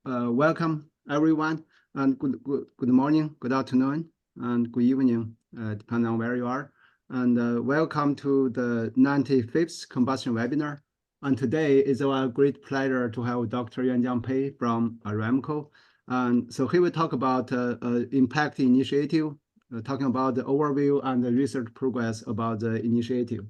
welcome everyone, and good morning, good afternoon, and good evening, depending on where you are. And welcome to the 95th Combustion webinar. And today is our great pleasure to have Dr. Yuanjiang Pei from Aramco. And so he will talk about impact initiative, talking about the overview and the research progress about the initiative.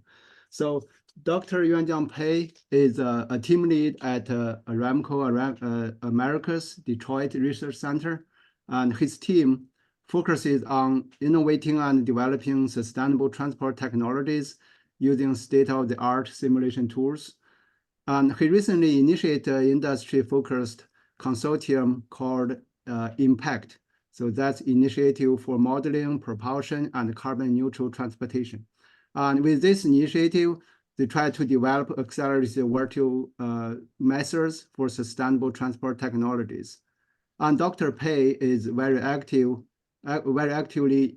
So Dr. Yuanjiang Pei is a team lead at Aramco America's Detroit Research Center, and his team focuses on innovating and developing sustainable transport technologies using state-of-the-art simulation tools. And he recently initiated an industry-focused consortium called IMPACT. So that's Initiative for Modeling, Propulsion, and Carbon Neutral Transportation. And with this initiative, they try to develop accelerated virtual methods for sustainable transport technologies. And Dr. Pei is very actively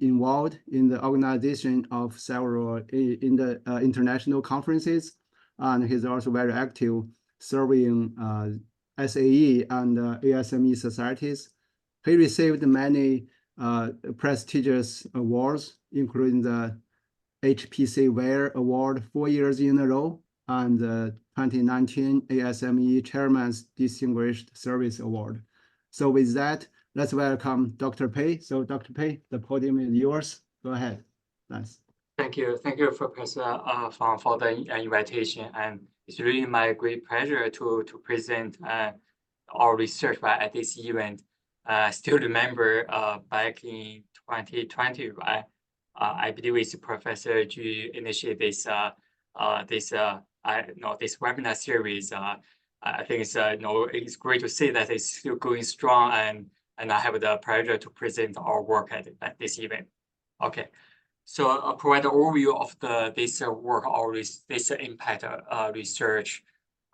involved in the organization of several in the international conferences, and he's also very active serving SAE and ASME societies. He received many prestigious awards, including the HPC WARE Award 4 years in a row, and the 2019 ASME Chairman's Distinguished Service Award. So with that, let's welcome Dr. Pei. So Dr. Pei, the podium is yours. Go ahead. Thanks. Thank you, Professor for the invitation, and it's really my great pleasure to present our research at this event. I still remember back in 2020, right? I believe it's Professor Ju initiated this this webinar series. I think it's it's great to see that it's still going strong, and I have the pleasure to present our work at this event. Okay, so I'll provide an overview of this work, this impact research,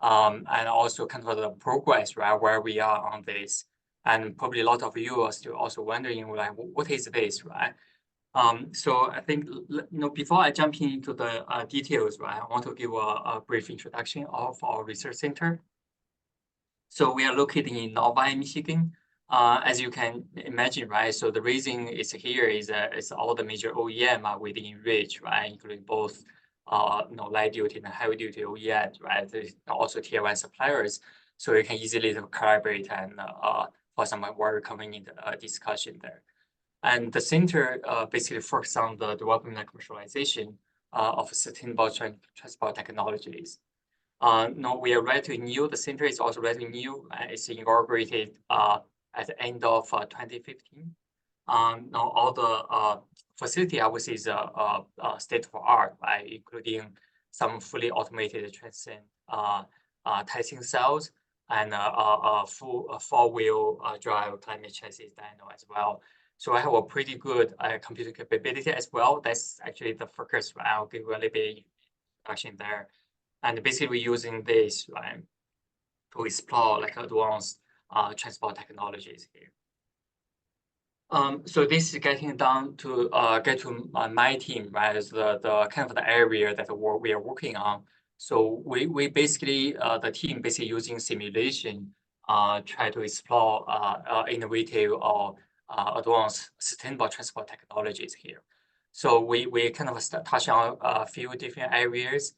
and also kind of the progress, right, where we are on this. And probably a lot of you are still also wondering, like, what is this, right? So I think, before I jump into the details, right, I want to give a brief introduction of our research center. So we are located in Novi, Michigan. As you can imagine, right? So the reason it's here is all the major OEM are within reach, right? Including both, light duty and heavy duty OEMs, right? There's also tier 1 suppliers, so you can easily collaborate and for some very convenient discussion there. And the center basically focuses on the development and commercialization of sustainable transport technologies. We are relatively new. The center is also relatively new. It's inaugurated at the end of 2015. Now all the facility obviously is state of art, right? Including some fully automated transient testing cells and a four-wheel drive climate chassis dyno as well. So I have a pretty good computer capability as well. That's actually the focus. Right? I'll give a little bit introduction there. And basically we're using this, right, to explore like advanced transport technologies here. So this is getting down to my team, right? Is the kind of the area that we are working on. So we basically the team basically using simulation try to explore innovative or advanced sustainable transport technologies here. So we kind of touch on a few different areas,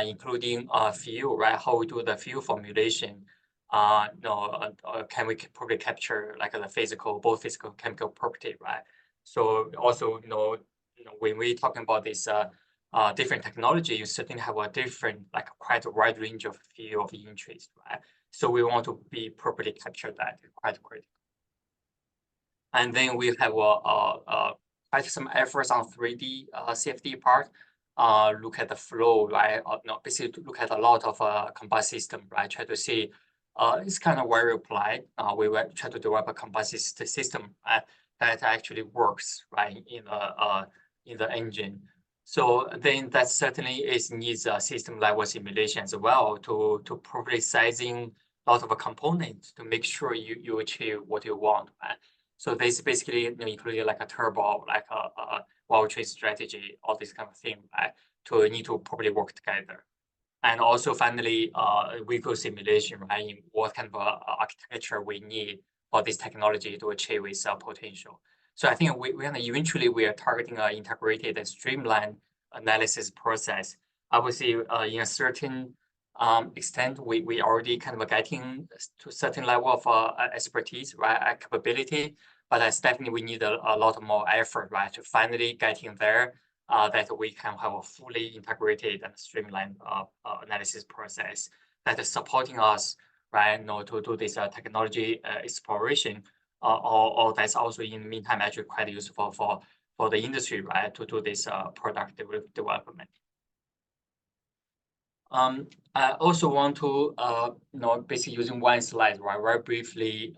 including fuel, right? How we do the fuel formulation. Can we probably capture like the both physical and chemical property, right? So also, when we're talking about this different technology, you certainly have a different, like quite a wide range of field of interest, right? So we want to be properly capture that quite critical. And then we have quite some efforts on 3D safety part. Look at the flow, right? Basically look at a lot of combustion system, right? Try to see it's kind of where we apply. We will try to develop a combustion system that actually works, right, in the engine. So then that certainly needs a system level simulation as well to properly sizing a lot of components to make sure you achieve what you want, right? So this basically including like a turbo, like a valve train strategy, all this kind of thing, right? To need to probably work together. And also finally, vehicle simulation, right? In what kind of architecture we need for this technology to achieve its potential. So I think we eventually we are targeting an integrated and streamlined analysis process. Obviously, in a certain extent, we already kind of getting to a certain level of expertise, right, capability. But that's definitely we need a lot more effort, right, to finally getting there. That we can have a fully integrated and streamlined analysis process that is supporting us, right, to do this technology exploration, or that's also in the meantime actually quite useful for the industry, right, to do this product development. I also want to, basically using one slide, right, very briefly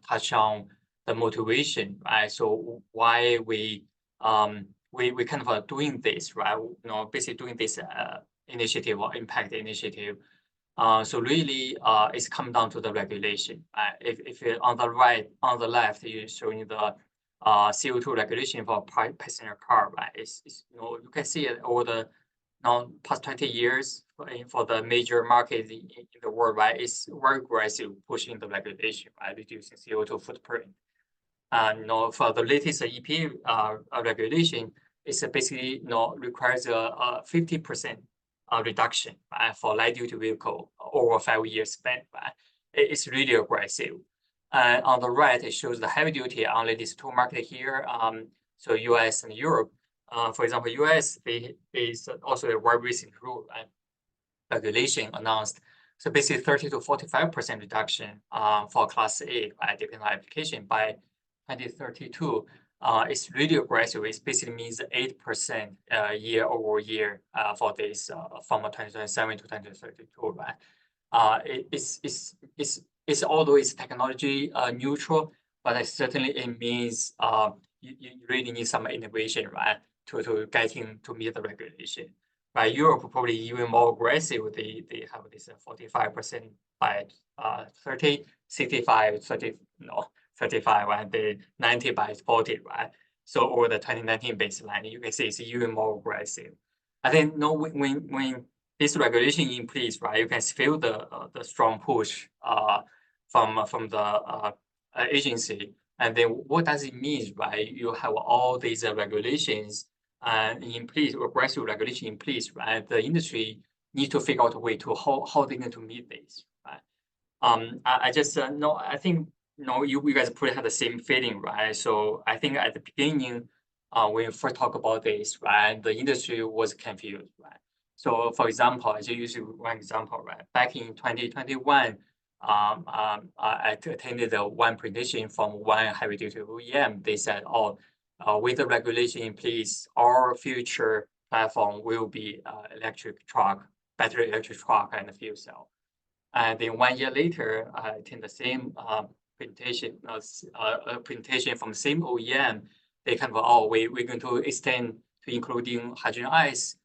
touch on the motivation, right? So why we kind of are doing this, right? Basically doing this initiative or impact initiative. So really, it's come down to the regulation. If you're on the right, on the left, you're showing the CO2 regulation for passenger car, right? You can see it over the past 20 years for the major markets in the world, right? It's very aggressive pushing the regulation, right? Reducing CO2 footprint. For the latest EPA regulation, it's basically requires a 50% reduction, right, for light duty vehicle over 5 years span, right? It's really aggressive. And on the right, it shows the heavy duty, only these two markets here. So US and Europe. For example, US is also a very recent rule, right? Regulation announced. So basically 30 to 45% reduction for Class A, right, depending on application by 2032. It's really aggressive. It basically means 8% year over year for this from 2027 to 2032, right? It's although it's technology neutral, but it means you really need some innovation, right, to getting to meet the regulation. Right, Europe probably even more aggressive. They have this 45% by 30, 65, 30, 35, and the 90 by 40, right? So over the 2019 baseline, you can see it's even more aggressive. I think when this regulation in place, right, you can feel the strong push from the agency. And then what does it mean, right? You have all these regulations in place, aggressive regulation in place, right? The industry needs to figure out a way to how they're going to meet this, right? I just I think you guys probably have the same feeling, right? So I think at the beginning, when we first talk about this, right, the industry was confused, right? So for example, I just use one example, right? Back in 2021, I attended one presentation from one heavy duty OEM. They said, with the regulation in place, our future platform will be electric truck, battery electric truck, and fuel cell. And then 1 year later, I attend the same presentation, a presentation from the same OEM. They kind of, we're going to extend to including hydrogen ICE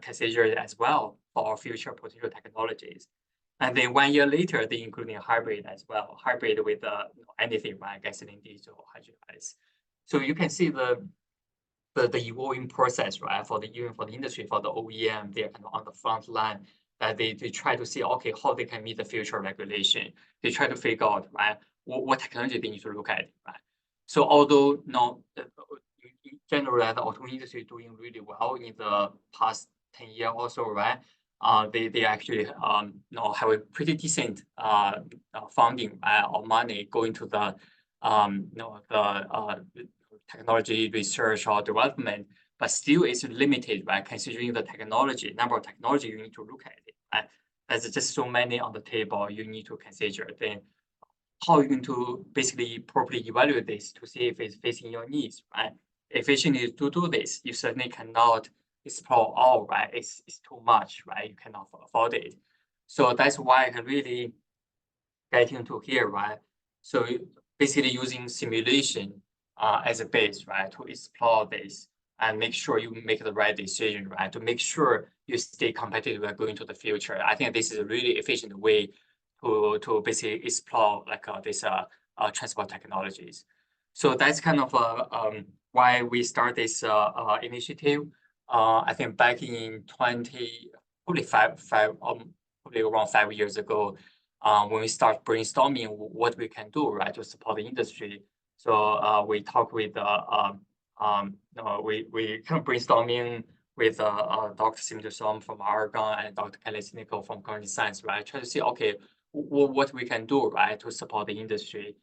considered as well for our future potential technologies. And then 1 year later, they including a hybrid as well, hybrid with anything, right? Gasoline, diesel, hydrogen ICE. So you can see the evolving process, right? Even for the industry, for the OEM, they're kind of on the front line. They try to see, okay, how they can meet the future regulation. They try to figure out, right, what technology they need to look at, right? So although in general, the automobile industry is doing really well in the past 10 years or so, right? They actually have a pretty decent funding or money going to the technology research or development, but still it's limited, right? Considering the technology, number of technology, you need to look at it, right? There's just so many on the table you need to consider. Then how are you going to basically properly evaluate this to see if it's facing your needs, right? If you need to do this, you certainly cannot explore all, right? It's too much, right? You cannot afford it. So that's why I can really get into here, right? So basically using simulation as a base, right, to explore this and make sure you make the right decision, right, to make sure you stay competitive going to the future. I think this is a really efficient way to basically explore like this transport technologies. So that's kind of why we start this initiative. I think back in probably around 5 years ago, when we start brainstorming what we can do, right, to support the industry. So we talk with we kind of brainstorming with Dr. Simon Som from Oregon and Dr. Kelly Snickle from Cognitive Science, right? Try to see, okay, what we can do, right, to support the industry,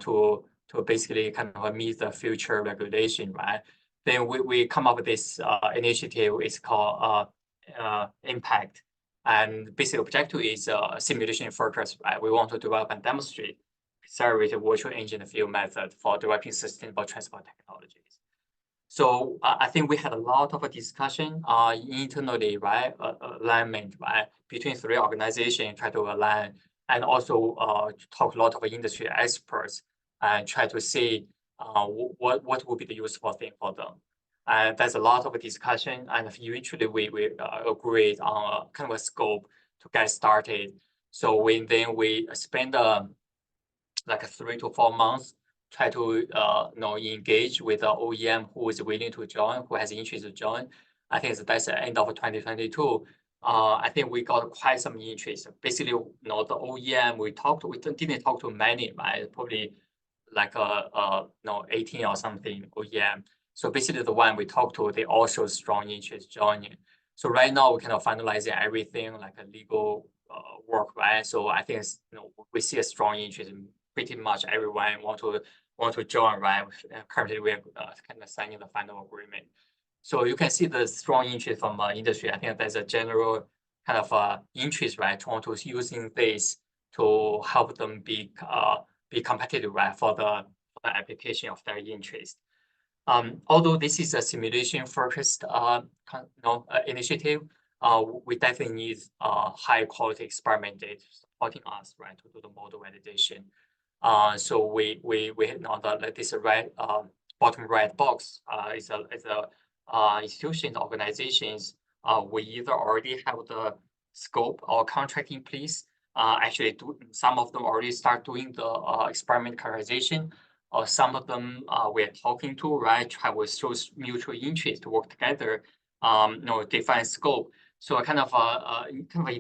to basically kind of meet the future regulation, right? Then we come up with this initiative. It's called Impact, and basic objective is simulation focus, right? We want to develop and demonstrate accelerated virtual engine field method for developing sustainable transport technologies. So I think we had a lot of a discussion internally, right? Alignment, right? Between 3 organizations, try to align, and also talk a lot of industry experts and try to see what would be the useful thing for them. And there's a lot of discussion, and eventually we agreed on kind of a scope to get started. So then we spend like 3 to 4 months, try to engage with the OEM who is willing to join, who has interest to join. I think that's the end of 2022. I think we got quite some interest. Basically, the OEM we didn't talk to many, right? Probably like 18 or something OEM. So basically, the one we talked to, they all show strong interest joining. So right now, we kind of finalizing everything like a legal work, right? So I think we see a strong interest in pretty much everyone want to join, right? Currently, we are kind of signing the final agreement. So you can see the strong interest from industry. I think there's a general kind of interest, right? To want to using this to help them be competitive, right? For the application of their interest. Although this is a simulation-focused initiative, we definitely need high-quality experiment data supporting us, right, to do the model validation. So we know that this red bottom right box is a institutions, organizations. We either already have the scope or contract in place. Actually, some of them already start doing the experiment characterization. Some of them we're talking to, right? Try to show mutual interest to work together, define scope. So kind of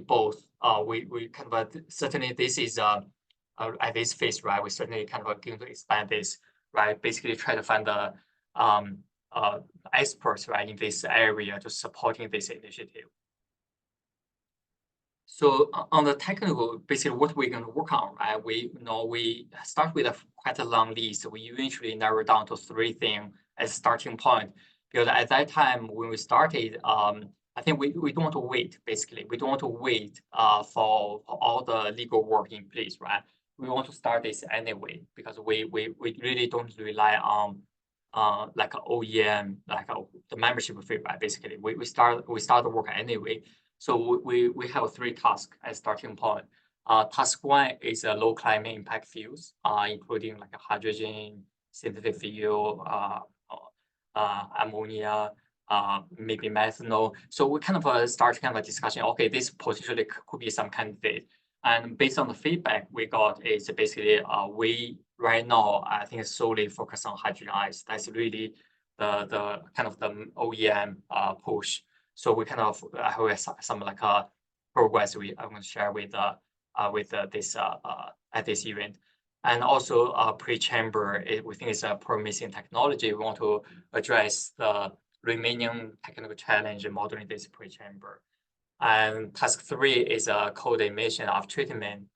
both. We kind of certainly this is at this phase, right? We certainly kind of going to expand this, right? Basically, try to find the experts, right, in this area to supporting this initiative. So on the technical, basically what we're going to work on, right? We start with quite a long list. We eventually narrow down to 3 things as starting point. Because at that time when we started, I think we don't want to wait, basically. We don't want to wait for all the legal work in place, right? We want to start this anyway, because we really don't rely on like an OEM, like the membership fee, right? Basically, we start the work anyway. So we have 3 tasks as starting point. Task 1 is a low climate impact fuels, including like a hydrogen, synthetic fuel, ammonia, maybe methanol. So we kind of start kind of a discussion. Okay, this potentially could be some candidate. And based on the feedback we got, is basically we right now I think solely focus on hydrogen ice. That's really the kind of the OEM push. So we kind of have some like progress I'm going to share with this at this event. And also pre-chamber, we think it's a promising technology. We want to address the remaining technical challenge in modeling this pre-chamber. And task 3 is a cold emission of treatment.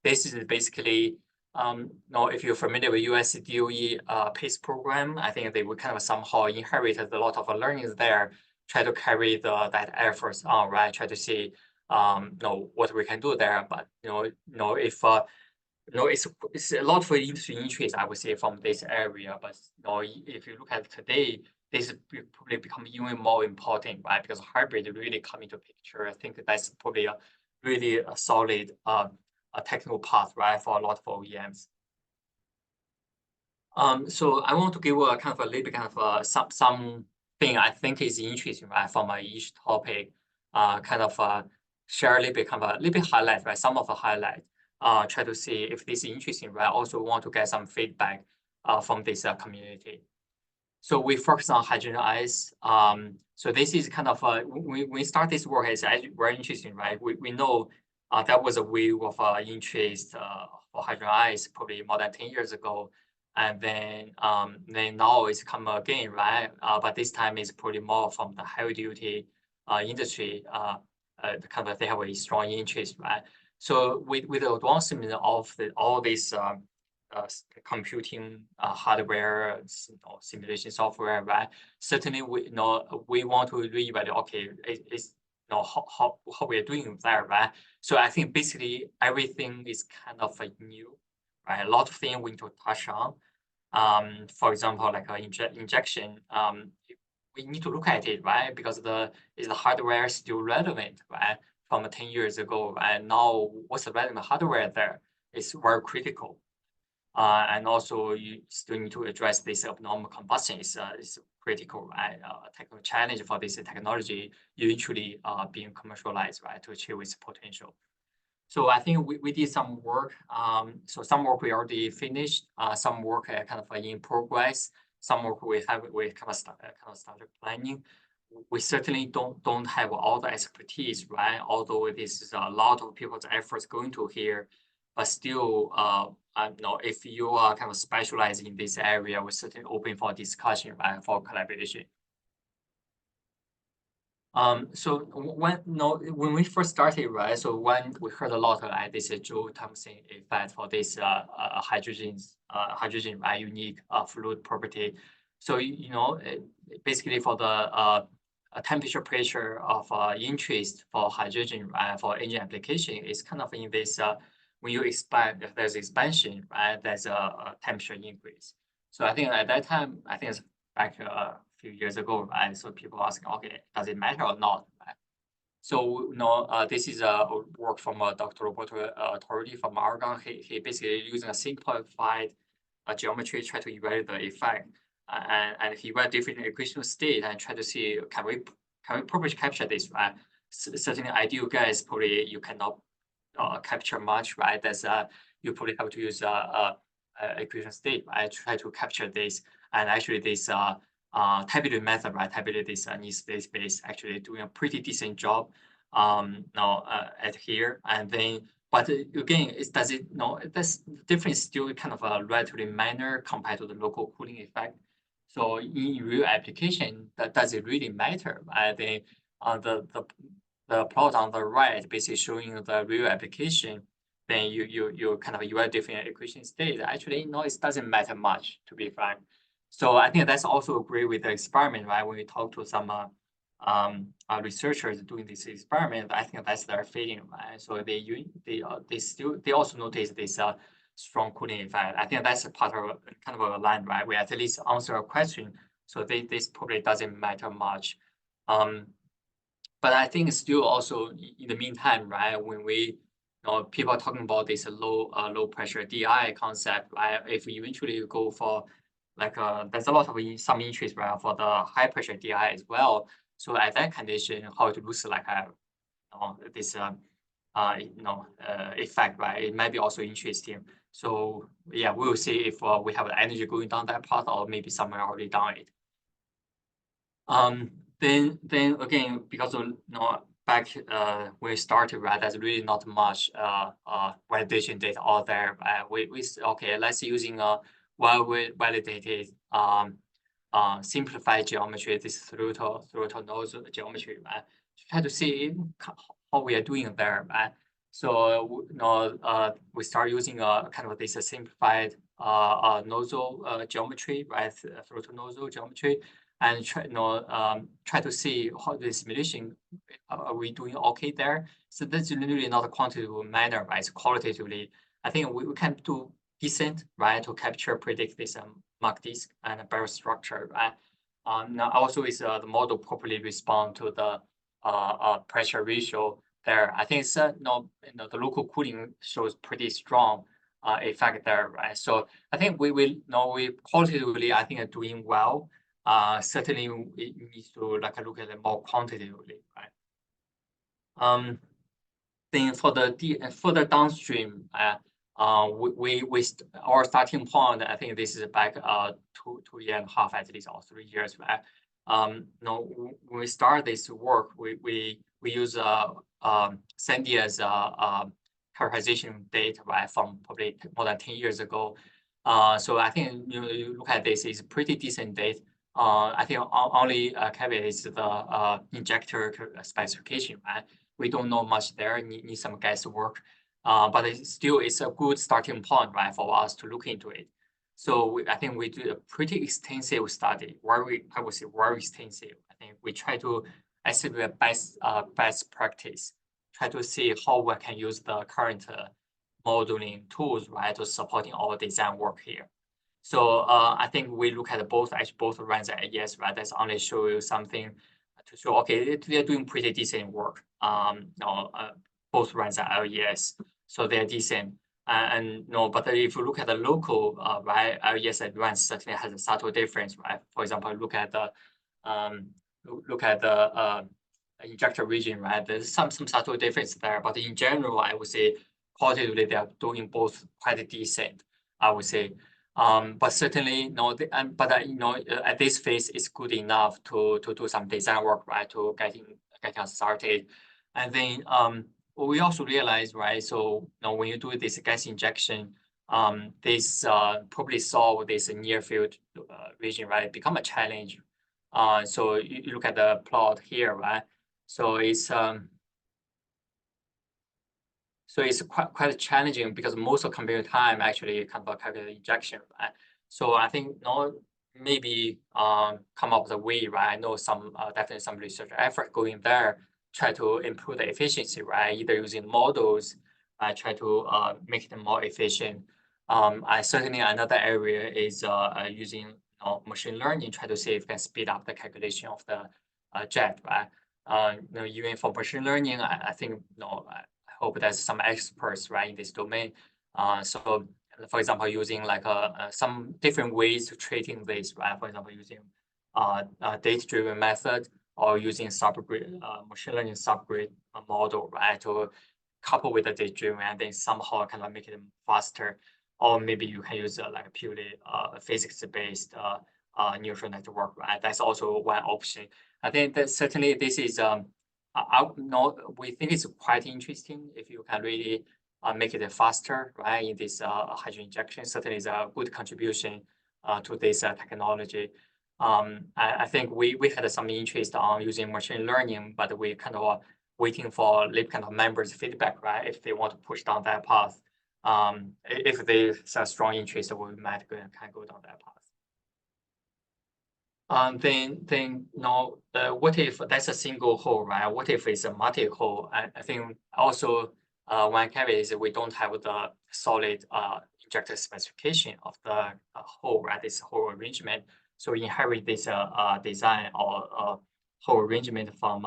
This is basically, if you're familiar with US DOE PACE program, I think they would kind of somehow inherited a lot of learnings there, try to carry that efforts on, right? Try to see, what we can do there. But if it's a lot for industry interest, I would say, from this area. But if you look at today, this probably become even more important, right? Because hybrid really come into picture. I think that's probably a really solid technical path, right, for a lot of OEMs. So I want to give a kind of a little bit kind of something I think is interesting, right, from each topic. Kind of share a little bit, kind of a little bit highlight, right? Some of the highlight. Try to see if this is interesting, right? Also want to get some feedback from this community. So we focus on hydrogen ice. So this is kind of when we start this work, it's actually very interesting, right? We know that was a wave of interest for hydrogen ice probably more than 10 years ago, and then now it's come again, right? But this time it's probably more from the heavy duty industry. Kind of they have a strong interest, right? So with the advancement of all these computing hardware, simulation software, right? Certainly, we want to reevaluate. Okay, it's how we are doing there, right? So I think basically everything is kind of new, right? A lot of things we need to touch on. For example, like injection. We need to look at it, right? Because is the hardware still relevant, right? From 10 years ago, and now what's the relevant hardware there? It's very critical. And also, you still need to address this abnormal combustion is critical, right? Technical challenge for this technology eventually being commercialized, right, to achieve its potential. So I think we did some work. So some work we already finished. Some work kind of in progress. Some work we kind of started planning. We certainly don't have all the expertise, right? Although this is a lot of people's efforts going to here. But still, if you are kind of specialized in this area, we're certainly open for discussion, right, for collaboration. So when we first started, right, so when we heard a lot of this Joule-Thomson effect for this hydrogen, right, unique fluid property. So basically for the temperature pressure of interest for hydrogen, right, for engine application is kind of in this. When you expand, if there's expansion, right, there's a temperature increase. So I think at that time, I think it's back a few years ago, right? So people asking, okay, does it matter or not? Right? So this is a work from Dr. Roberto Torri from Oregon. He basically using a simplified geometry try to evaluate the effect, and he evaluated different equational state and try to see can we probably capture this, right? Certainly, ideal gas probably you cannot capture much, right? That's you probably have to use equation state, right? Try to capture this, and actually this tabulated method, right? Tabulated this neat state space actually doing a pretty decent job now at here, and then. But again, that's the difference still kind of a relatively minor compared to the local cooling effect. So in real application, does it really matter? I think the plot on the right basically showing the real application, then you kind of evaluate different equation state. Actually, it doesn't matter much, to be frank. So I think that's also agree with the experiment, right? When we talk to some researchers doing this experiment, I think that's their feeling, right? So they also notice this strong cooling effect. I think that's a part of kind of a line, right? We at least answer a question. So this probably doesn't matter much. But I think still also in the meantime, right? When we people are talking about this low pressure DI concept, right? If we eventually go for like there's a lot of some interest, right, for the high pressure DI as well. So at that condition, how it looks like this effect, right? It might be also interesting. So yeah, we'll see if we have the energy going down that path, or maybe somewhere already down it. Then again, because of back when we started, right, there's really not much validation data out there. We okay, let's using a well-validated simplified geometry, this throttle nozzle geometry, right? To try to see how we are doing there, right? So we start using kind of this simplified nozzle geometry, right? Throttle nozzle geometry, and try to see how the simulation are we doing okay there. So that's really not a quantitative manner, right? It's qualitatively. I think we can do decent, right, to capture, predict this mark disk and barrel structure, right? Now also is the model properly respond to the pressure ratio there. I think it's the local cooling shows pretty strong effect there, right? So I think we qualitatively I think are doing well. Certainly it needs to look at it more quantitatively, right? Then for the further downstream, our starting point, I think this is back 2.5 at least, or 3 years back. No, when we start this work, we use Sandia's characterization data, right, from probably more than 10 years ago. So I think you look at this, is pretty decent data. I think only caveat is the injector specification, right? We don't know much there, need some guesswork. But it's a good starting point, right, for us to look into it. So I think we do a pretty extensive study, I would say very extensive. I think we try to estimate best practice, try to see how we can use the current modeling tools, right, to supporting our design work here. So I think we look at both runs at AES, right? That's only show you something to show, okay, they're doing pretty decent work. Both runs at AES, so they're decent. But if you look at the local, right, AES advanced certainly has a subtle difference, right? For example, look at the injector region, right? There's some subtle difference there, but in general, I would say qualitatively they are doing both quite decent, I would say. But certainly, at this phase, it's good enough to do some design work, right, to getting us started. And then we also realize, right, so when you do this gas injection, this probably solve this near field region, right, become a challenge. So you look at the plot here, right? So it's quite challenging because most of computer time actually kind of calculate injection, right? So I think maybe come up with a way, right? I know some definitely some research effort going there, try to improve the efficiency, right? Either using models, try to make them more efficient. Certainly another area is using machine learning, try to see if we can speed up the calculation of the jet, right? Even for machine learning, I think I hope there's some experts, right, in this domain. So for example, using like some different ways to treating this, right? For example, using data-driven method or using subgrid machine learning subgrid model, right, to couple with the data-driven and then somehow kind of make it faster. Or maybe you can use like a purely physics-based neural network, right? That's also one option. I think that certainly this is we think it's quite interesting if you can really make it faster, right? In this hydrogen injection, certainly is a good contribution to this technology. I think we had some interest on using machine learning, but we kind of waiting for LIP kind of members' feedback, right? If they want to push down that path. If there's a strong interest, we might go down that path. What if that's a single hole, right? What if it's a multi-hole? I think also one caveat is we don't have the solid injector specification of the hole, right? This whole arrangement. So we inherit this design or whole arrangement from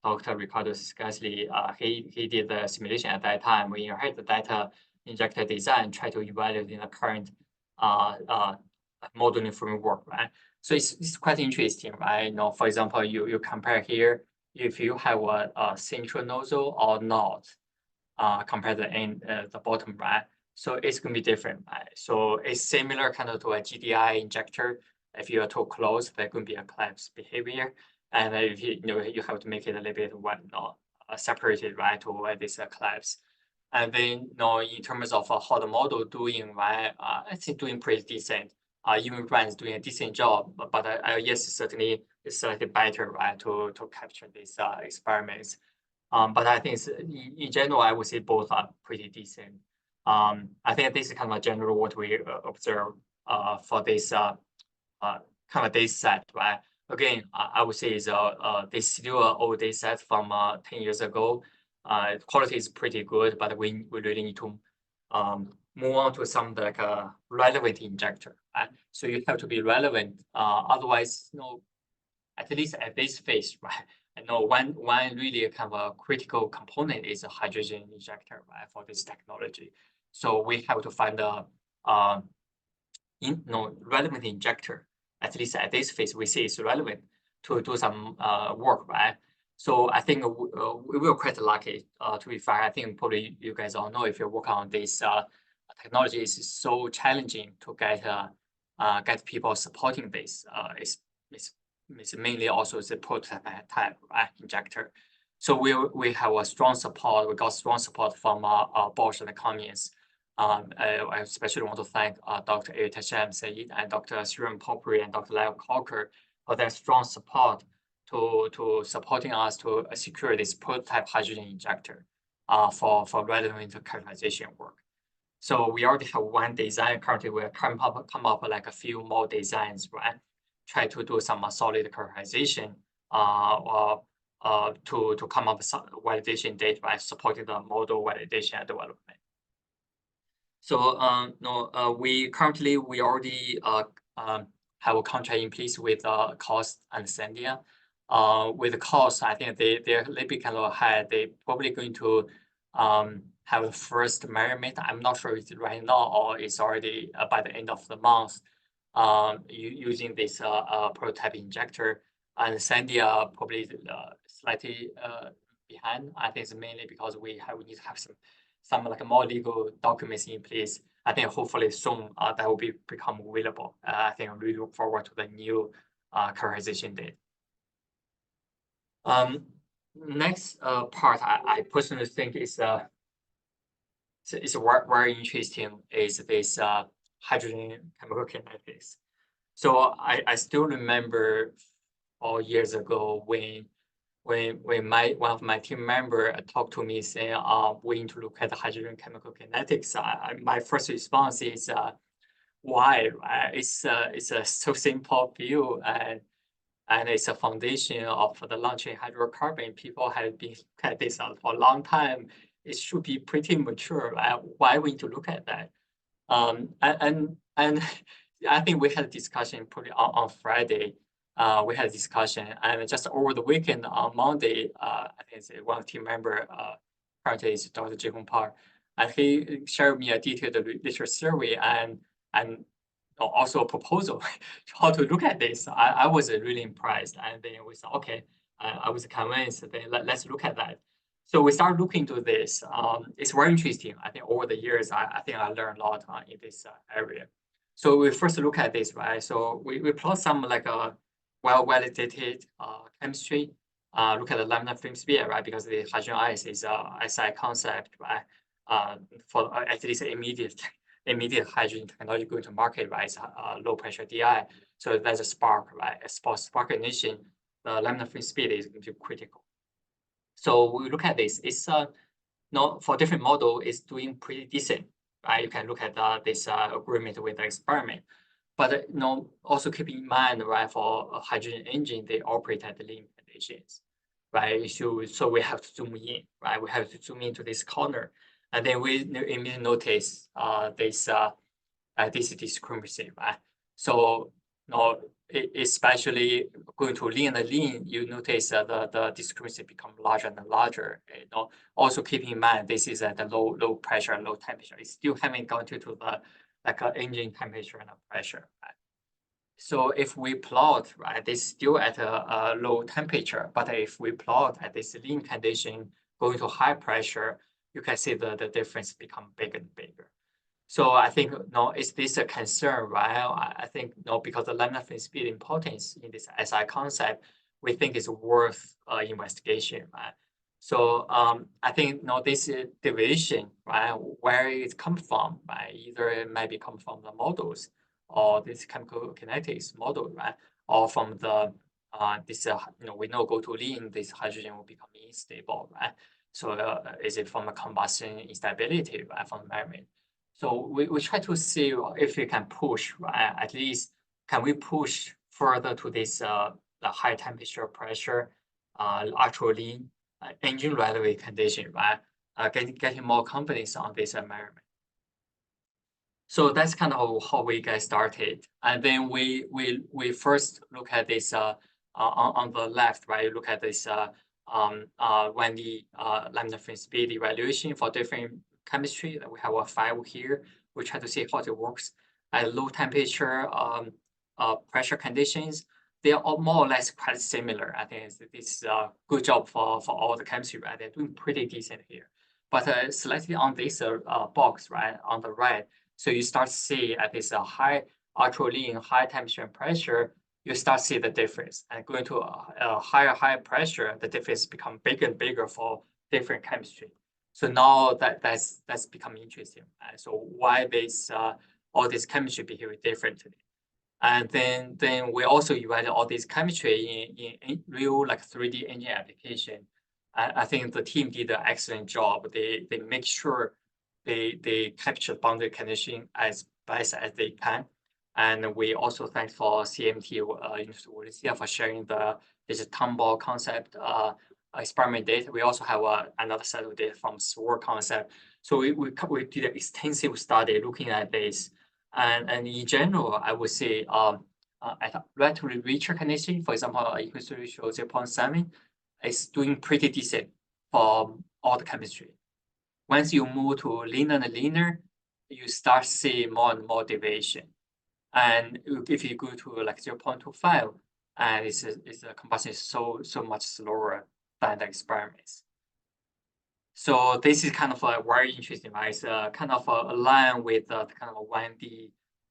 Dr. Ricardo Scasley. He did the simulation at that time. We inherit the data injector design, try to evaluate in the current modeling framework, right? So it's quite interesting, right? For example, you compare here, if you have a central nozzle or not, compare the bottom, right? So it's going to be different, right? So it's similar kind of to a GDI injector. If you are too close, there's going to be a collapse behavior. And if you have to make it a little bit separated, right, to avoid this collapse. And then, in terms of how the model doing, right, I think doing pretty decent. Even brands doing a decent job, but yes, certainly it's slightly better, right, to capture these experiments. But I think in general, I would say both are pretty decent. I think this is kind of a general what we observe for this kind of data set, right? Again, I would say is this still an old data set from 10 years ago. Quality is pretty good, but we really need to move on to some like a relevant injector, right? So you have to be relevant. Otherwise, at least at this phase, right? One really kind of a critical component is a hydrogen injector, right, for this technology. So we have to find a relevant injector. At least at this phase, we see it's relevant to do some work, right? So I think we were quite lucky to be fair. I think probably you guys all know if you work on this technology is so challenging to get people supporting this. It's mainly also the prototype type injector. So we have a strong support. We got strong support from Bosch and the Cummins. I especially want to thank Dr. Tashem Saeed and Dr. Sriram Popri and Dr. Lyle Cocker for their strong support to supporting us to secure this prototype hydrogen injector for relevant characterization work. So we already have one design. Currently, we're come up like a few more designs, right? Try to do some solid characterization to come up with some validation data by supporting the model validation and development. So we already have a contract in place with Cost and Sandia. With the Cost, I think they're a little bit kind of high. They're probably going to have the first measurement. I'm not sure if it's right now or it's already by the end of the month using this prototype injector. And Sandia probably slightly behind. I think it's mainly because we need to have some like more legal documents in place. I think hopefully soon that will become available. I think I really look forward to the new characterization date. Next part I personally think is very interesting is this hydrogen chemical kinetics. So I still remember 4 years ago when one of my team member talked to me saying, we need to look at the hydrogen chemical kinetics. My first response is, why? It's a so simple field and it's a foundation of the launching hydrocarbon. People have been looking at this for a long time. It should be pretty mature. Why we need to look at that? And I think we had a discussion probably on Friday. We had a discussion, and just over the weekend on Monday, I think it's one team member, currently is Dr. Jihong Park, and he shared me a detailed literature survey and also a proposal how to look at this. I was really impressed, and then we said, okay, I was convinced. Then let's look at that. So we started looking into this. It's very interesting. I think over the years, I think I learned a lot in this area. So we first look at this, right? So we plot some like a well-validated chemistry. Look at the laminar film speed, right? Because the hydrogen ice is a SI concept, right? For at least immediate hydrogen technology going to market, right? It's low pressure DI. So there's a spark, right? A spark ignition, the laminar film speed is going to be critical. So we look at this. It's for different model, it's doing pretty decent, right? You can look at this agreement with the experiment. But also keep in mind, right, for a hydrogen engine, they operate at the lean conditions, right? So we have to zoom in, right? We have to zoom into this corner, and then we immediately notice this discrepancy, right? So especially going to lean, you notice the discrepancy become larger and larger. Also keep in mind this is at the low pressure, low temperature. It's still haven't gone to the like engine temperature and pressure, right? So if we plot, right, this still at a low temperature, but if we plot at this lean condition going to high pressure, you can see the difference become bigger and bigger. So I think, is this a concern, right? I think, because the laminar film speed importance in this SI concept, we think is worth investigation, right? So I think, this deviation, right, where it comes from, right? Either it might be come from the models or this chemical kinetics model, right? Or from the, we know go to lean, this hydrogen will become unstable, right? So is it from a combustion instability, right, from the measurement? So we try to see if we can push, right? At least can we push further to this the high temperature pressure, actual lean engine runway condition, right? Getting more confidence on this measurement. So that's kind of how we get started. And then we first look at this on the left, right? Look at this when the laminar film speed evaluation for different chemistry that we have a file here. We try to see how it works at low temperature pressure conditions. They are all more or less quite similar. I think this is a good job for all the chemistry, right? They're doing pretty decent here. But slightly on this box, right, on the right, so you start to see at this high ultra lean, high temperature and pressure, you start to see the difference. And going to a higher pressure, the difference become bigger and bigger for different chemistry. So now that's become interesting. So why this all this chemistry behave differently? And then we also evaluate all this chemistry in real like 3D engine application. I think the team did an excellent job. They make sure they capture boundary condition as best as they can. And we also thank for CMT University for sharing this tumble concept experiment data. We also have another set of data from SWOR concept. So we did an extensive study looking at this. And in general, I would say at a relatively richer condition, for example, equation ratio 0.7, is doing pretty decent for all the chemistry. Once you move to leaner and leaner, you start seeing more and more deviation. And if you go to like 0.25, and it's a combustion is so much slower than the experiments. So this is kind of very interesting, right? It's kind of aligned with the kind of 1D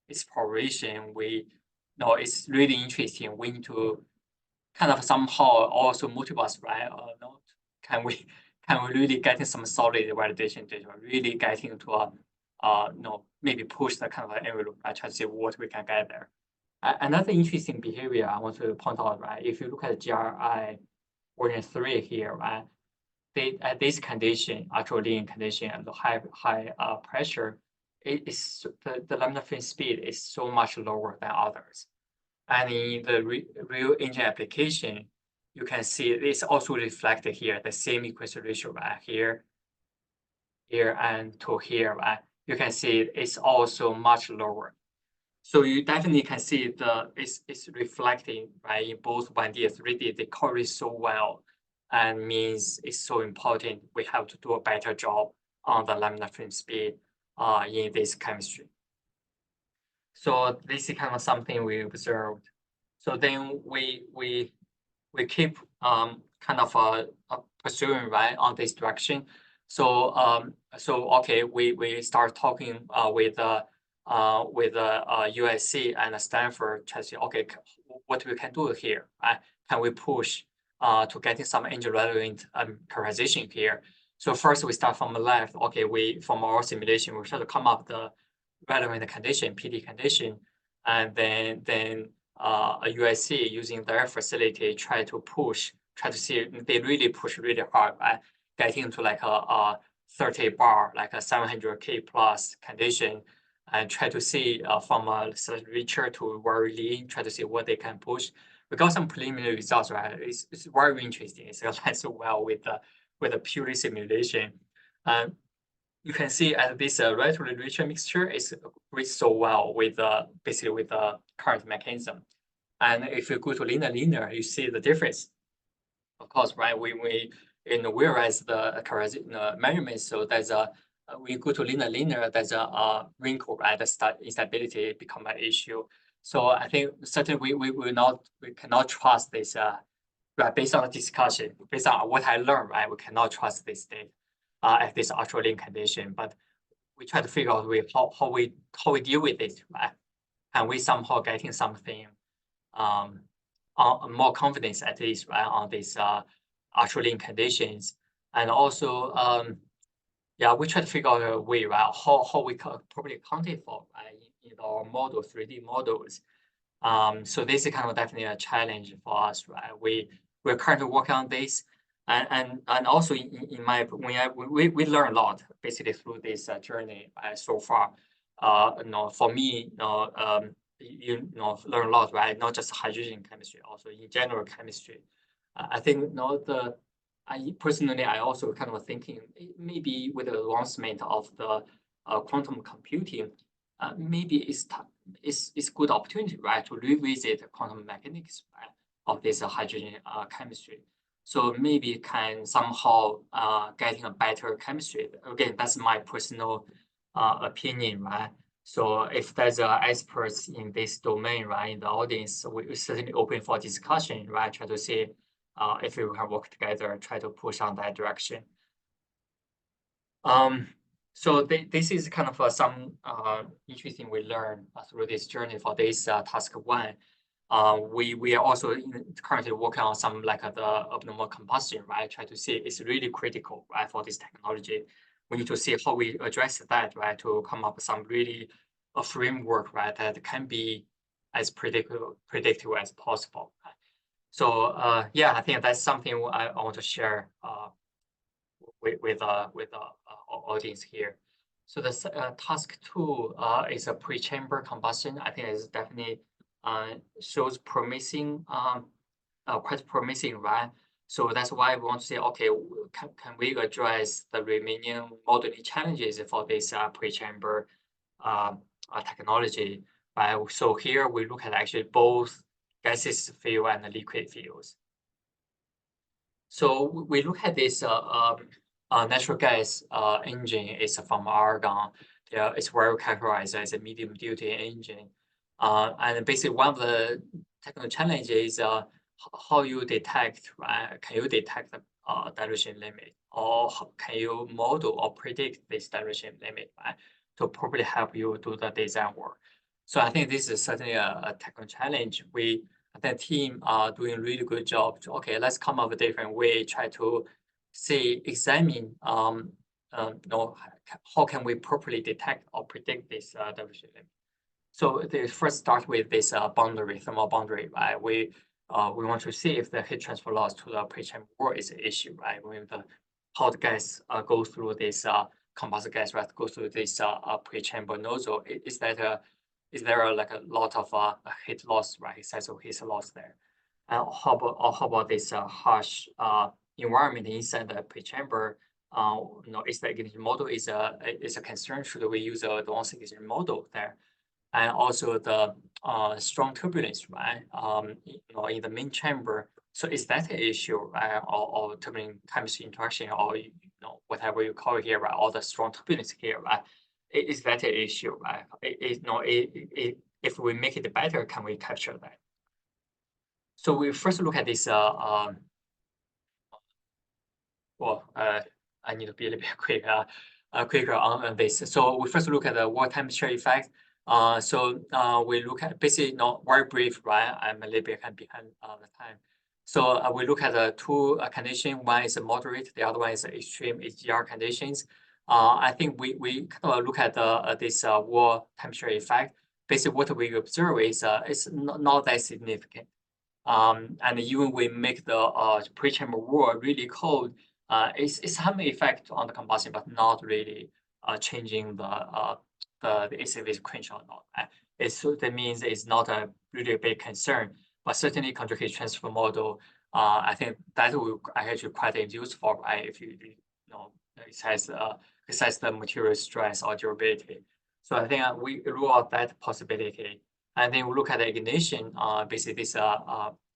exploration. We know it's really interesting. We need to kind of somehow also motivate us, right? Not can we really getting some solid validation data, really getting to maybe push the kind of envelope, right? Try to see what we can get there. Another interesting behavior I want to point out, right? If you look at GRI version 3 here, right? At this condition, ultra lean condition and the high pressure, the laminar fin speed is so much lower than others. And in the real engine application, you can see it's also reflected here, the same equation ratio right here and to here, right? You can see it's also much lower. So you definitely can see it's reflecting, right, in both 1D and 3D. They correlate so well, and means it's so important. We have to do a better job on the laminar fin speed in this chemistry. So this is kind of something we observed. So then we keep kind of pursuing right on this direction. So okay, we start talking with USC and Stanford to say, okay, what we can do here, right? Can we push to getting some engine relevant characterization here? So first we start from the left. Okay, from our simulation, we try to come up the relevant condition, PD condition, and then USC using their facility try to see they really push really hard, right? Getting to like a 30 bar, like a 700K plus condition, and try to see from a richer to very lean, try to see what they can push. We got some preliminary results, right? It's very interesting. It's aligned so well with the purely simulation. You can see at this relatively richer mixture is reached so well with basically with the current mechanism. And if you go to linear, you see the difference. Of course, right? We whereas the measurements, so there's we go to linear, there's a wrinkle, right? The instability become an issue. So I think certainly we cannot trust this right, based on the discussion, based on what I learned, right? We cannot trust this data at this ultra lean condition, but we try to figure out how we deal with it, right? And we somehow getting something more confidence at least, right, on these ultra lean conditions. And also yeah, we try to figure out a way, right, how we can probably account it for, right, in our model, 3D models. So this is kind of definitely a challenge for us, right? We're currently working on this, and also in my opinion, we learn a lot basically through this journey so far. For me, you learn a lot, right? Not just hydrogen chemistry, also in general chemistry. I think I also kind of thinking maybe with the advancement of the quantum computing, maybe it's good opportunity, right, to revisit quantum mechanics, right, of this hydrogen chemistry. So maybe can somehow getting a better chemistry. Again, that's my personal opinion, right? So if there's experts in this domain, right, in the audience, we're certainly open for discussion, right? Try to see if we can work together, try to push on that direction. So this is kind of some interesting we learned through this journey for this task 1. We are also currently working on some like the abnormal combustion, right? Try to see it's really critical, right, for this technology. We need to see how we address that, right, to come up with some really a framework, right, that can be as predictable as possible. Right? So yeah, I think that's something I want to share with the audience here. So the task 2 is a pre-chamber combustion. I think it's definitely shows promising, quite promising, right? So that's why we want to say, okay, can we address the remaining modeling challenges for this pre-chamber technology, right? So here we look at actually both gaseous fuel and liquid fuels. So we look at this natural gas engine is from argon. Yeah, it's well characterized as a medium duty engine. And basically one of the technical challenges is how you detect, right? Can you detect the dilution limit, or can you model or predict this dilution limit, right, to probably help you do the design work? So I think this is certainly a technical challenge. The team are doing a really good job to, okay, let's come up with a different way, try to examine, how can we properly detect or predict this dilution limit. So they first start with this thermal boundary, right? We want to see if the heat transfer loss to the pre-chamber wall is an issue, right? When the hot gas goes through this combusted gas, right, goes through this pre-chamber nozzle, is there like a lot of heat loss, right? Excessive heat loss there. And how about this harsh environment inside the pre-chamber? Is the ignition model is a concern? Should we use a advanced ignition model there? And also the strong turbulence, right? In the main chamber. So is that an issue, right? Or turbulent chemistry interaction, or whatever you call it here, right? Or the strong turbulence here, right? Is that an issue, right? If we make it better, can we capture that? So we first look at this. I need to be a little bit quicker on this. So we first look at the wall temperature effect. We look at basically very brief, right? I'm a little bit behind the time. So we look at the two conditions. One is moderate, the other one is extreme HDR conditions. I think we kind of look at this wall temperature effect. Basically, what we observe is it's not that significant. And even we make the pre-chamber wall really cold, it's having effect on the combustion, but not really changing the ACV quench or not. That means it's not a really big concern, but certainly conjugate transfer model, I think that will actually quite useful, right? If you assess the material stress or durability. So I think we rule out that possibility. And then we look at the ignition, basically this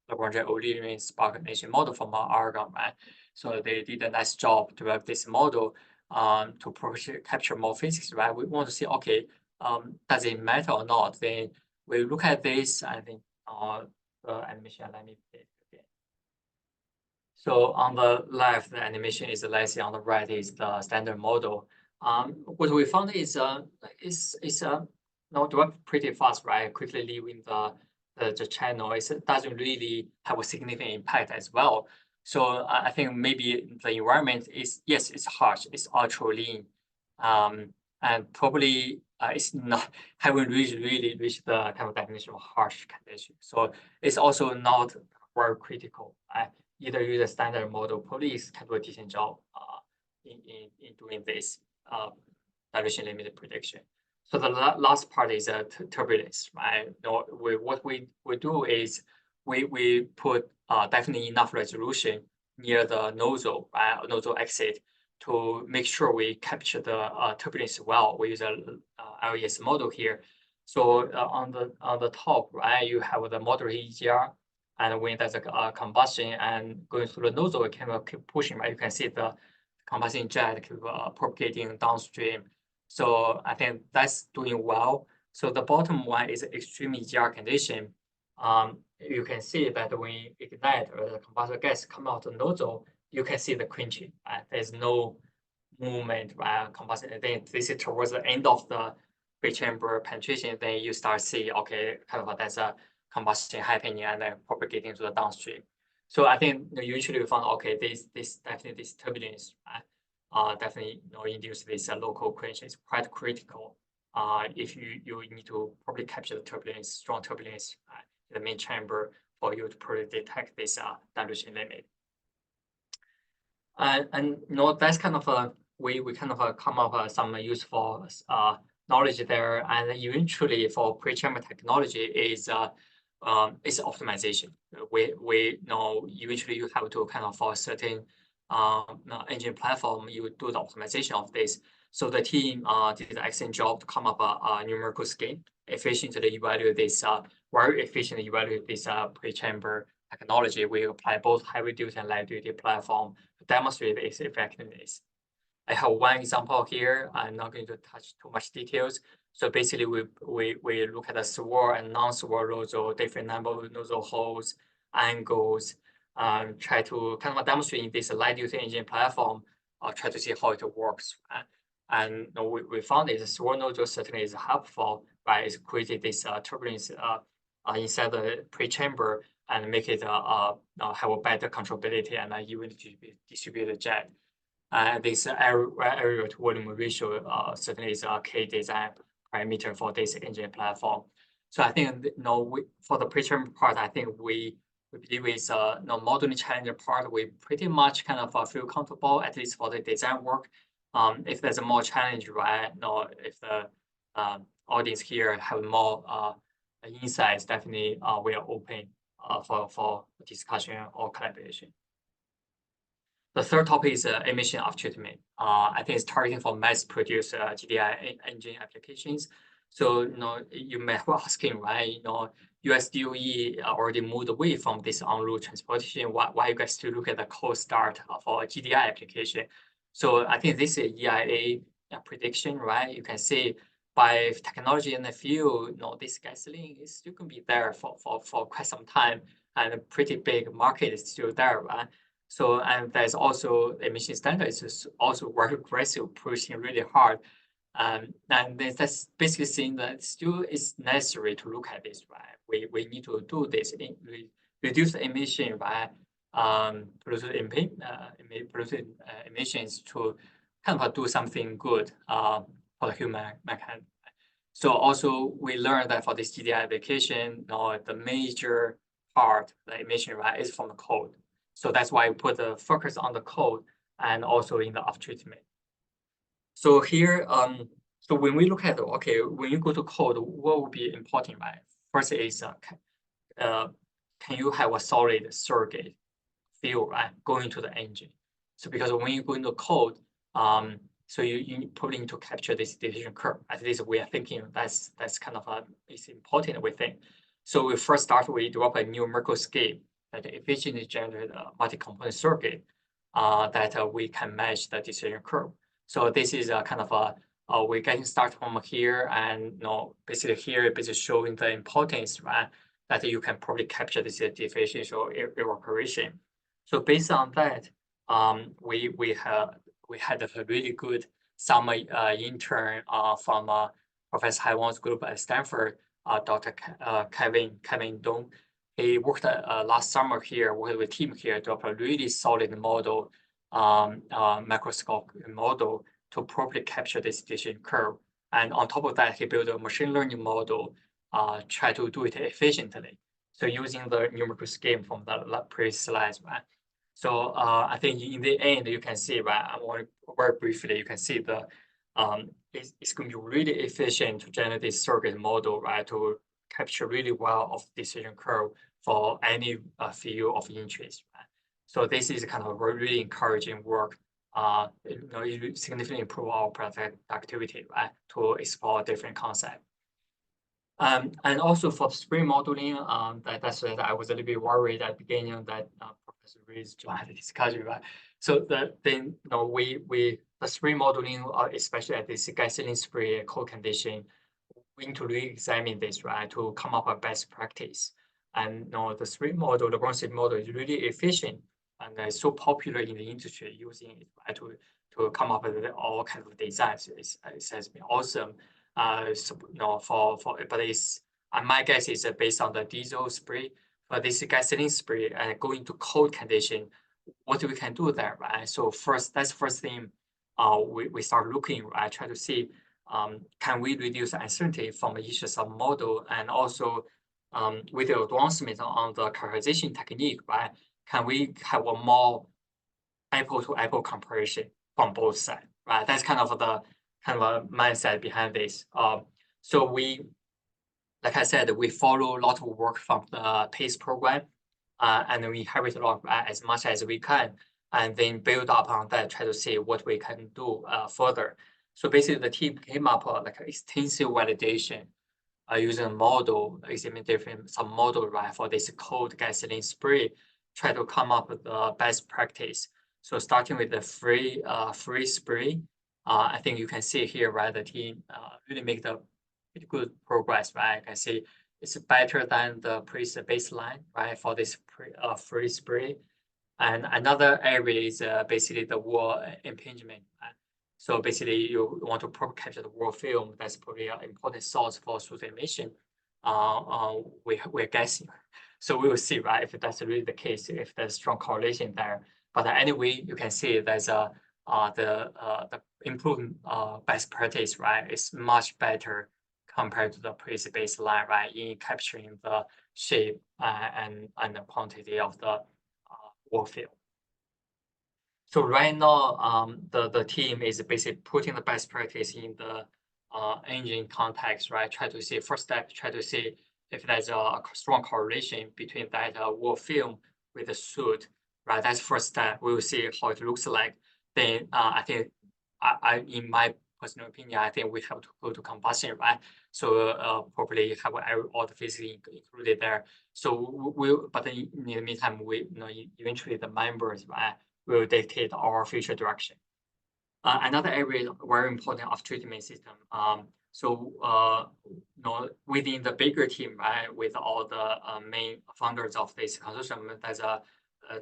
Lagrange O'Leary spark ignition model from argon, right? So they did a nice job to develop this model to capture more physics, right? We want to see, okay, does it matter or not? Then we look at this, I think, the animation, let me play it again. So on the left, the animation is lazy. On the right is the standard model. What we found is developed pretty fast, right? Quickly leaving the channel. It doesn't really have a significant impact as well. So I think maybe the environment is, yes, it's harsh, it's ultra lean, and probably it's not haven't really reached the kind of definition of harsh condition. So it's also not very critical. Either use a standard model, police can do a decent job in doing this dilution limit prediction. So the last part is turbulence, right? What we do is we put definitely enough resolution near the nozzle, right, nozzle exit, to make sure we capture the turbulence well. We use a LES model here. So on the top, right, you have the moderate EGR, and when there's a combustion and going through the nozzle, it can keep pushing, right? You can see the combustion jet keep propagating downstream. So I think that's doing well. So the bottom one is extreme EGR condition. You can see that when you ignite or the combustion gas come out the nozzle, you can see the quenching. There's no movement, right? Combustion. Then this is towards the end of the pre-chamber penetration. Then you start see, okay, kind of there's a combustion happening and then propagating to the downstream. So I think usually we found, okay, this definitely this turbulence, right? Definitely induce this local quench is quite critical. If you need to probably capture the turbulence, strong turbulence in the main chamber for you to probably detect this dilution limit. And that's kind of a we kind of come up with some useful knowledge there. And eventually for pre-chamber technology is optimization. We know eventually you have to kind of for a certain engine platform, you do the optimization of this. So the team did an excellent job to come up a numerical scheme, efficiently evaluate this, very efficiently evaluate this pre-chamber technology. We apply both heavy duty and light duty platform to demonstrate its effectiveness. I have one example here. I'm not going to touch too much details. So basically, we look at the swirl and non-swirl nozzle, different number of nozzle holes, angles, try to kind of demonstrate in this light duty engine platform, try to see how it works. And we found this swirl nozzle certainly is helpful, right? It's created this turbulence inside the pre-chamber and make it have a better controllability and even distributed jet. And this area to volume ratio certainly is a key design parameter for this engine platform. So I think for the pre-chamber part, I think we believe it's modeling challenge part. We pretty much kind of feel comfortable, at least for the design work. If there's a more challenge, right? If the audience here have more insights, definitely we are open for discussion or collaboration. The third topic is emission aftertreatment. I think it's targeting for mass-produced GDI engine applications. So you may be asking, right? US DOE already moved away from this en-route transportation. Why you guys still look at the cold start for a GDI application? So I think this is EIA prediction, right? You can see by technology in the field, this gasoline is still going to be there for quite some time, and a pretty big market is still there, right? So, and there's also emission standards is also very aggressive, pushing really hard. And that's basically saying that still it's necessary to look at this, right? We need to do this, reduce the emission by polluted emissions to kind of do something good for the human mankind. So also we learned that for this GDI application, the major part, the emission, right, is from the code. So that's why we put the focus on the code and also in the aftertreatment. So here, so when we look at, okay, when you go to code, what would be important, right? First is, can you have a solid circuit field, right, going to the engine? So because when you go into code, so you probably need to capture this diffusion curve. At least we are thinking that's kind of it's important, we think. So we first start, we develop a numerical scheme that efficiently generate a multi-component circuit that we can match the diffusion curve. So this is a kind of we're getting started from here, and basically here basically showing the importance, right, that you can probably capture this diffusion or evaporation. So based on that, we had a really good summer intern from Professor Hai Wang's group at Stanford, Dr. Kevin Dong. He worked last summer here with a team here to develop a really solid model, macroscopic model to properly capture this diffusion curve. And on top of that, he built a machine learning model, try to do it efficiently. So using the numerical scheme from the previous slides, right? So I think in the end, you can see, right, I want to very briefly, you can see the it's going to be really efficient to generate this circuit model, right, to capture really well of diffusion curve for any field of interest, right? So this is kind of a really encouraging work. It significantly improve our productivity, right, to explore different concepts. And also for the spring modeling, that's why I was a little bit worried at the beginning that Professor Rees to have a discussion, right? So the spring modeling, especially at this gasoline spray cold condition, we need to re-examine this, right, to come up with best practice. And the spring model, the ground state model is really efficient and it's so popular in the industry using it, right, to to come up with all kinds of designs. It has been awesome. So, but it's my guess is based on the diesel spray. But this gasoline spray and going to cold condition, what we can do there, right? So that's first thing. We start looking, right? Try to see, can we reduce uncertainty from each submodel, and also with the advancement on the characterization technique, right? Can we have a more apple-to-apple comparison from both sides, right? That's kind of a mindset behind this. So like I said, we follow a lot of work from the PACE program, and we inherit a lot as much as we can, and then build up on that, try to see what we can do further. So basically, the team came up like extensive validation using a model, examining different some model, right, for this cold gasoline spray, try to come up with the best practice. So starting with the free spray, I think you can see here, right, the team really make the pretty good progress, right? I can see it's better than the previous baseline, right, for this free spray. And another area is basically the wall impingement. Right? So basically, you want to capture the wall film. That's probably an important source for soot emission. We're guessing. So we will see, right, if that's really the case, if there's strong correlation there. But anyway, you can see there's the improved best practice, right, is much better compared to the previous baseline, right, in capturing the shape and the quantity of the wall film. So right now, the team is basically putting the best practice in the engine context, right? Try to see first step, try to see if there's a strong correlation between that wall film with the soot, right? That's first step. We will see how it looks like. Then I think, in my personal opinion, I think we have to go to combustion, right? So probably have all the physics included there. So but in the meantime, eventually the members, right, will dictate our future direction. Another area very important of treatment system. Within the bigger team, right, with all the main founders of this consortium, there's a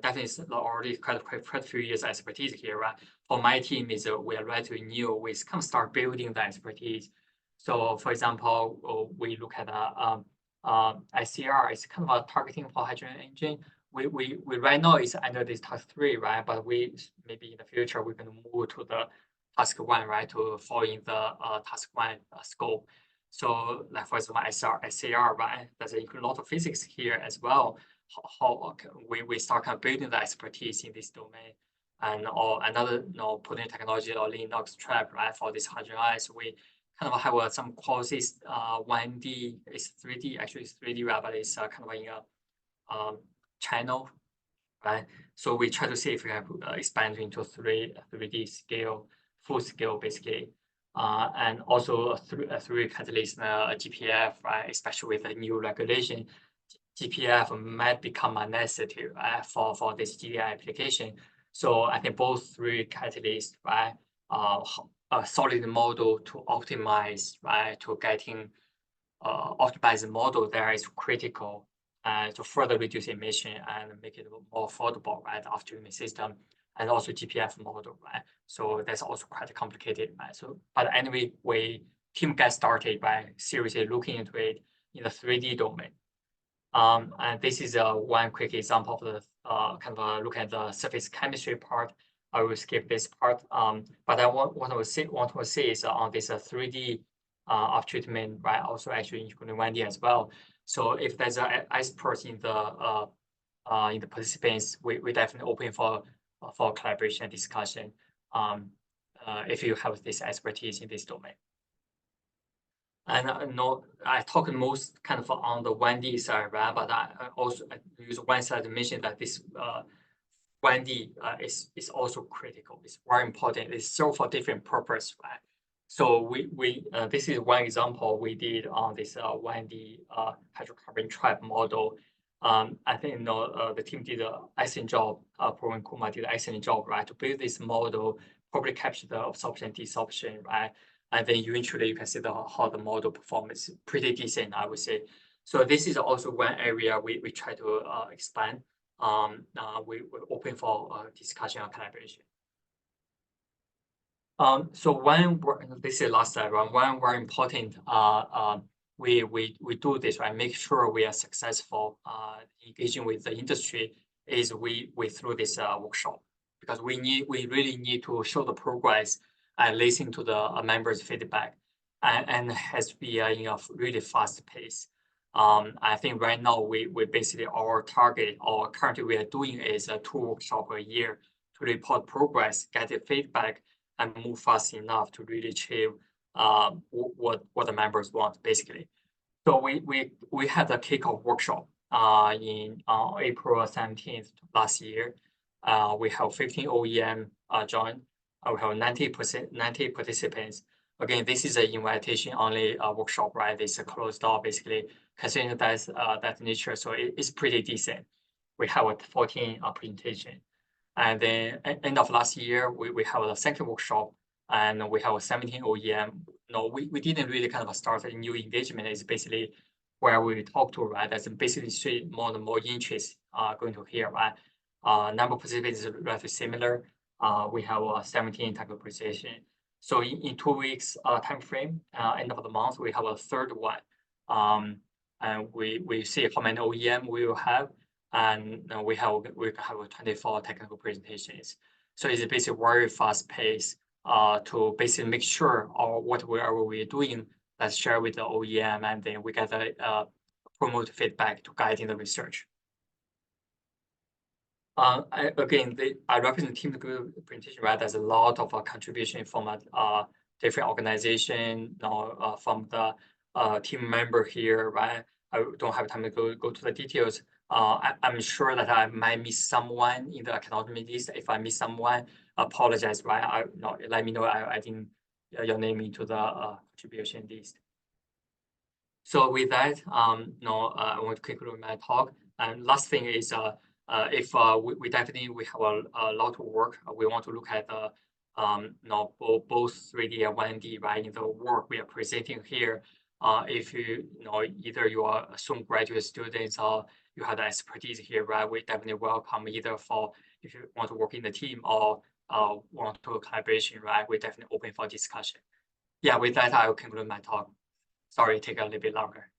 definitely already quite a few years expertise here, right? For my team is we are relatively new. We kind of start building the expertise. So, for example, we look at SCR. It's kind of a targeting for hydrogen engine. We right now is under this task 3, right? But we maybe in the future we can move to the task 1, right, to fall in the task 1 scope. So, like for example, SCR, right? There's a lot of physics here as well. How we start kind of building the expertise in this domain, and or another putting technology or Linux trap, right, for this hydrogen ice. We kind of have some courses 1D, it's 3D, actually it's 3D, right, but it's kind of in a channel, right? So we try to see if we have expand into 3D scale, full scale basically, and also through catalyst GPF, right? Especially with the new regulation, GPF might become a necessity, right, for this GDI application. So I think both through catalyst, right, a solid model to optimize, right, to getting optimized model there is critical to further reduce emission and make it more affordable, right, after treatment system, and also GPF model, right? So that's also quite complicated, right? So, but anyway, team get started by seriously looking into it in the 3D domain. And this is one quick example of the kind of look at the surface chemistry part. I will skip this part. But I want to say is on this 3D of treatment, right? Also actually including 1D as well. So if there's an expert in the participants, we definitely open for collaboration and discussion. If you have this expertise in this domain. And I talk most kind of on the 1D side, right? But I also use one side to mention that this 1D is also critical. It's very important. It's served for different purpose, right? So this is one example we did on this 1D hydrocarbon trap model. I think the team did an excellent job. Program Kuma did an excellent job, right, to build this model, probably capture the absorption, desorption, right? And then eventually you can see how the model performance is pretty decent, I would say. So this is also one area we try to expand. We're open for discussion and collaboration. This is last slide, right? One very important, we do this, right? Make sure we are successful engaging with the industry is we through this workshop, because we really need to show the progress and listen to the members' feedback, and has to be in a really fast pace. I think right now we basically our target or currently we are doing is 2 workshops a year to report progress, get the feedback, and move fast enough to really achieve what the members want, basically. So we had a kickoff workshop in April 17th last year. We have 15 OEM join. We have 90 participants. Again, this is an invitation only workshop, right? It's a closed door, basically, considering that nature. So it's pretty decent. We have a 14 presentation. And then end of last year, we have a second workshop, and we have a 17 OEM. No, we didn't really kind of start a new engagement. It's basically where we talk to, right? That's basically see more and more interest going to here, right? Number of participants is relatively similar. We have 17 technical presentation. So in 2 weeks time frame, end of the month, we have a third one. And we see how many OEM we will have, and we have 24 technical presentations. So it's basically very fast pace to basically make sure whatever we're doing, let's share with the OEM, and then we get promote feedback to guiding the research. I represent team group presentation, right? There's a lot of contribution from different organization, from the team member here, right? I don't have time to go to the details. I'm sure that I might miss someone in the acknowledgement list. If I miss someone, apologize, right? Let me know I didn't your name into the contribution list. So with that, I want to conclude my talk. And last thing is, if we definitely have a lot of work, we want to look at the both 3D and 1D, right? In the work we are presenting here, if either you are soon graduate students or you have the expertise here, right? We definitely welcome either for if you want to work in the team or want to collaboration, right? We're definitely open for discussion. Yeah, with that, I will conclude my talk. Sorry, take a little bit longer.